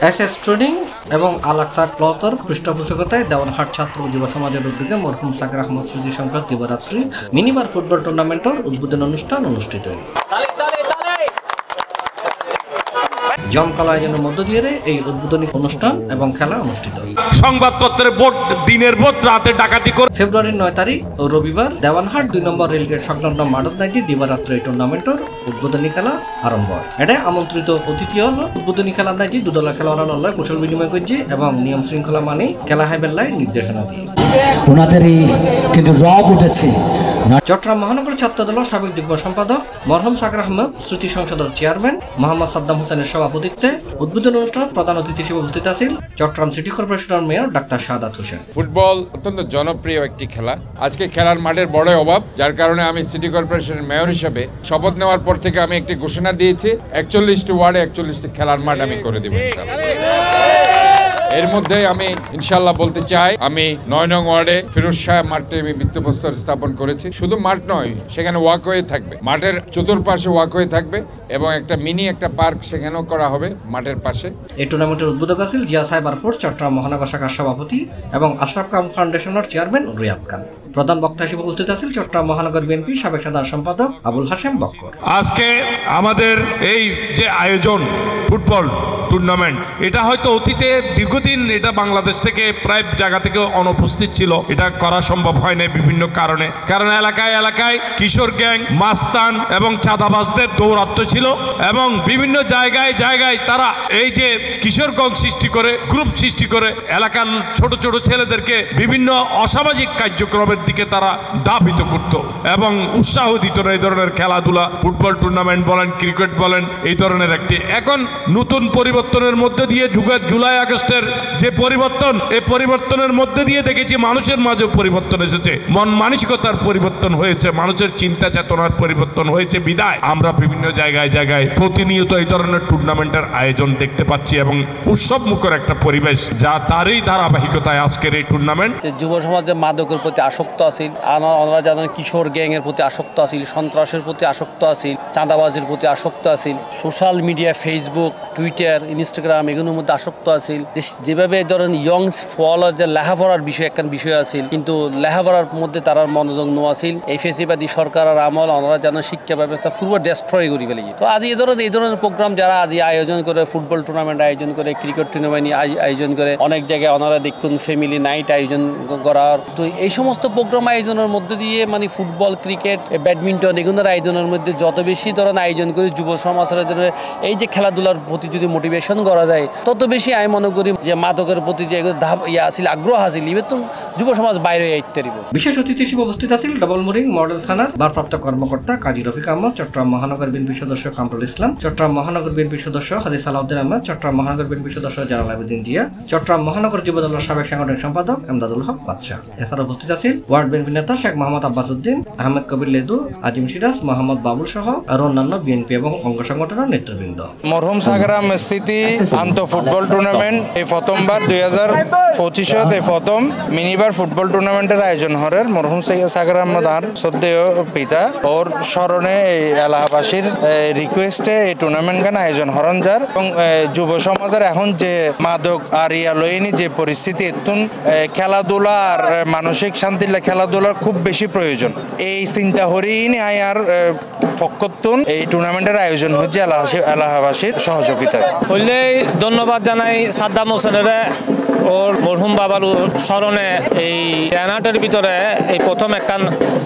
SS training এবং Al Aqsa ক্লথের পৃষ্ঠপোষকতায় দেওয়ানহাট ছাত্র যুব সমাজের উদ্যোগে মরহুম সাকির আহমদ স্মৃতি সংসদ দিবারাত্রি মিনিবার ফুটবল টুর্নামেন্টের উদ্বোধন অনুষ্ঠান অনুষ্ঠিত হয়। জমকালো আয়োজনের মধ্য দিয়ে এই উদ্বোধনী অনুষ্ঠান এবং খেলা অনুষ্ঠিত হয়। সংবাদপত্রের ভোট দিনের ভোট রাতে ডাকাতি করে ফেব্রুয়ারির 9 তারিখ ও রবিবার দেওয়ানহাট 2 নম্বর রেলগেট সংলগ্ন মাঠত নাকি দিবারাত্রি এই টুর্নামেন্টের উদ্বোধনী খেলা আরম্ভ হয়। এটা আমন্ত্রিত অতিথি হল উদ্বোধনী খেলা নাকি দুদলা খেলোয়াড়রা কুশল বিনিময় করছে এবং নিয়ম শৃঙ্খলা মানে খেলা হাইবেল্লায় নির্দেশনা দিয়ে ওনাদেরই কিন্তু রব উঠেছে। চট্টগ্রাম মহানগর ছাত্রদল সাবেক যুগ্ম সম্পাদক মরহুম সাকির আহমদ স্মৃতি সংসদের চেয়ারম্যান মোহাম্মদ সাদ্দাম হোসেনের সভাপতিত্বে উদ্বোধন অনুষ্ঠানে প্রধান অতিথি হিসেবে উপস্থিত আছেন চট্টগ্রাম সিটি কর্পোরেশনের mayor doctor Shahadat Hossain. Football অত্যন্ত জনপ্রিয় একটি খেলা। আজকে খেলার মাঠের বড় অভাব, যার কারণে আমি সিটি কর্পোরেশনের মেয়র হিসেবে শপথ নেওয়ার পর থেকে আমি একটি ঘোষণা দিয়েছি 41টি ওয়ার্ডে 41টি খেলার মাঠ আমি করে দেব ইনশাআল্লাহ। এর মধ্যে আমি ইনশাআল্লাহ বলতে চাই, আমি 9 নং ওয়ার্ডে ফিরোজ শাহ মাঠে আমি ভিত্তিপ্রস্তর স্থাপন করেছি। শুধু মাঠ নয়, সেখানে ওয়াকওয়ে থাকবে, মাঠের চতুর্পাশে ওয়াকওয়ে থাকবে এবং একটা মিনি একটা পার্ক সেখানেও করা হবে মাঠের পাশে। এই টুর্নামেন্টের উদ্বোধক আছেন জিয়া সাইবার ফোর্স চট্টগ্রাম মহানগর শাখার সভাপতি এবং আশরাফ খান ফাউন্ডেশনের চেয়ারম্যান রিয়াদ খান। প্রধান বক্তা হিসেবে উপস্থিত আছেন চট্টগ্রাম মহানগর বিএনপি সাবেক সাধারণ সম্পাদক আবুল হাশেম বক্কর। আজকে আমাদের এই যে আয়োজন ফুটবল টুর্নামেন্ট, এটা হয়তো অতীতে দীর্ঘদিন এটা বাংলাদেশ থেকে প্রায় জায়গা থেকে অনুপস্থিত ছিল। এটা করা সম্ভব হয় না বিভিন্ন কারণে। কারণ এলাকায় এলাকায় কিশোর গ্যাং, মাস্তান এবং চাঁদাবাজদের দৌরাত্ম্য ছিল এবং বিভিন্ন জায়গায় জায়গায় তারা এই যে কিশোর গ্যাং সৃষ্টি করে, গ্রুপ সৃষ্টি করে এলাকার ছোট ছোট ছেলেদেরকে বিভিন্ন অসামাজিক কার্যক্রমের দিকে তারা দাবিত করত এবং উৎসাহ দিত না এই ধরনের খেলাধুলা। ফুটবল টুর্নামেন্ট বলেন, ক্রিকেট বলেন, এই ধরনের একটি এখন নতুন পরিবর্তনের মধ্যে দিয়ে জুলাই আগস্টের যে পরিবর্তন, এই পরিবর্তনের মধ্যে দিয়ে দেখেছি মানুষের মাঝে পরিবর্তন এসেছে, মন মানসিকতার পরিবর্তন হয়েছে, মানুষের চিন্তা চেতনার পরিবর্তন হয়েছে। বিদায় আমরা বিভিন্ন জায়গায় জায়গায় প্রতিনিয়ত এই ধরনের টুর্নামেন্টের আয়োজন দেখতে পাচ্ছি এবং উৎসব মুখর একটা পরিবেশ, যা তারই ধারাবাহিকতায় আজকের এই টুর্নামেন্ট। যুব সমাজে মাদকের প্রতি আসক্ত আছিল, আমরা জানেন কিশোর গ্যাং এর প্রতি আসক্ত আছিল, সন্ত্রাসের প্রতি আসক্ত আছিল, চাঁদাবাজির প্রতি আসক্ত আছিল, social media Facebook, Twitter, Instagram এগুলোর মধ্যে আসক্ত আছিল। যেভাবে ধরেন ইয়ংস ফলোয়ার যে লেখাপড়ার বিষয় একটা বিষয় আছিল, কিন্তু লেখাপড়ার মধ্যে তারা মনোযোগ নো আছিল। এই ফেসিবাদী সরকারের আমল আমরা জানেন শিক্ষা ব্যবস্থা পুরো ডেস্ট্রয় করে ফেলেছি। তো আজ এই ধরনের প্রোগ্রাম যারা আজ আয়োজন করে, ফুটবল টুর্নামেন্ট আয়োজন করে, ক্রিকেট টুর্নামেন্ট আয়োজন করে, অনেক জায়গায় ওনারা দেখুন ফ্যামিলি নাইট আয়োজন করার। তো এই সমস্ত প্রোগ্রাম আয়োজনের মধ্যে দিয়ে মানে ফুটবল, ক্রিকেট, ব্যাডমিন্টন এগুলোর আয়োজনের মধ্যে যত বেশি ধরনের আয়োজন করি যুব সমাজের জন্য এই যে খেলাধুলার প্রতি যদি মোটিভেশন করা যায়, তত বেশি আমি মনে করি যে মাদকের প্রতি যে আসিল আগ্রহ আসিল ইবেতন যুব সমাজ বাইরে আইতে পারিব। বিশেষ অতিথি হিসেবে উপস্থিত আছেন ডবলমুরিং মডেল থানার ভারপ্রাপ্ত কর্মকর্তা কাজী রফিক আহমদ, চট্টগ্রাম মহানগর বিএনপি সদস্য কামরুল ইসলাম, চট্টগ্রাম মহানগর বিএনপি সদস্য হাজি সালাউদ্দিন আহমদ, চট্টগ্রাম মহানগর বিএনপি সদস্য জালাল আবেদিন জিয়া, চট্টগ্রাম মহানগর যুবদলের সাবেক সাংগঠনিক সম্পাদক এমদাদুল হক বাদশাহ। এছাড়া উপস্থিত আছেন ওয়ার্ড বিএনপি নেতা শেখ মোহাম্মদ আব্বাস উদ্দিন, আহমেদ কবির লেদু, আজিম সিরাজ, মোহাম্মদ বাবুল সহ আর অন্যান্য বিএনপি এবং অঙ্গ সংগঠনের নেতৃবৃন্দ। মরহুম সাকির আহমদ স্মৃতি আন্তঃ ফুটবল টুর্নামেন্ট এই প্রথমবার 2025 এই প্রথম মিনিবার ফুটবল টুর্নামেন্টের আয়োজন হরের মরহুম সাকির আহমদ আর শ্রদ্ধেয় পিতা ওর স্মরণে এই এলাহাবাসীর রিকোয়েস্টে এই টুর্নামেন্ট গান আয়োজন হরণ যার এবং যুব সমাজের এখন যে মাদক আর ইয়ালইনি যে পরিস্থিতি এতুন খেলাধুলা আর মানসিক শান্তির খেলাধুলার খুব বেশি প্রয়োজন। এই চিন্তা হরিনি আই আর ফকতুন এই টুর্নামেন্টের আয়োজন হচ্ছে এলাহাবাসীর সহযোগিতা। ধন্যবাদ জানাই সাদ্দাম হোসেনের ওর মরহুম বাবার স্মরণে এই এনাটের ভিতরে এই প্রথম একখান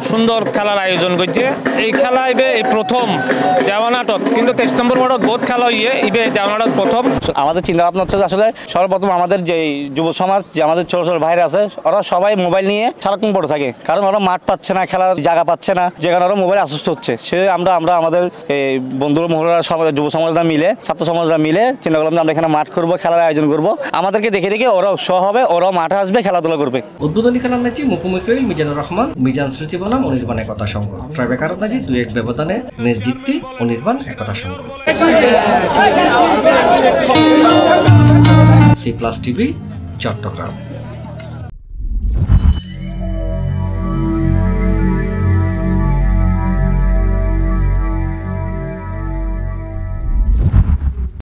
সুন্দর খেলার আয়োজন করছে। এই খেলা ইবে এই প্রথম দেওয়ানাটত, কিন্তু 23 নম্বর ওয়ার্ডত বহুত খেলা হইয়ে ইবে দেওয়ানাটত প্রথম। আমাদের চিন্তা ভাবনা হচ্ছে আসলে সর্বপ্রথম আমাদের যে যুব সমাজ, যে আমাদের ছোট ছোট ভাইরা আছে, ওরা সবাই মোবাইল নিয়ে সারাক্ষণ পড়ে থাকে, কারণ ওরা মাঠ পাচ্ছে না, খেলার জায়গা পাচ্ছে না, যেখানে ওরা মোবাইল আসক্ত হচ্ছে। সে আমরা আমাদের বন্ধুরা মহিলারা সবাই যুব সমাজরা মিলে, ছাত্র সমাজরা মিলে চিন্তা করলাম যে আমরা এখানে মাঠ করবো, খেলার আয়োজন করবো। আমাদেরকে দেখে দেখে ওরা উৎসাহ হবে, ওরা মাঠে আসবে, খেলাধুলা করবে। উদ্বোধনী খেলার নাচি মুখোমুখি হইল মিজানুর রহমান, মিজান স্মৃতি বনাম অনির্বাণ একতা সংঘ। ট্রাইবেকার নাচি 2-1 ব্যবধানে ম্যাচ জিততে অনির্বাণ একতা সংঘ। C+ TV, Chittagong.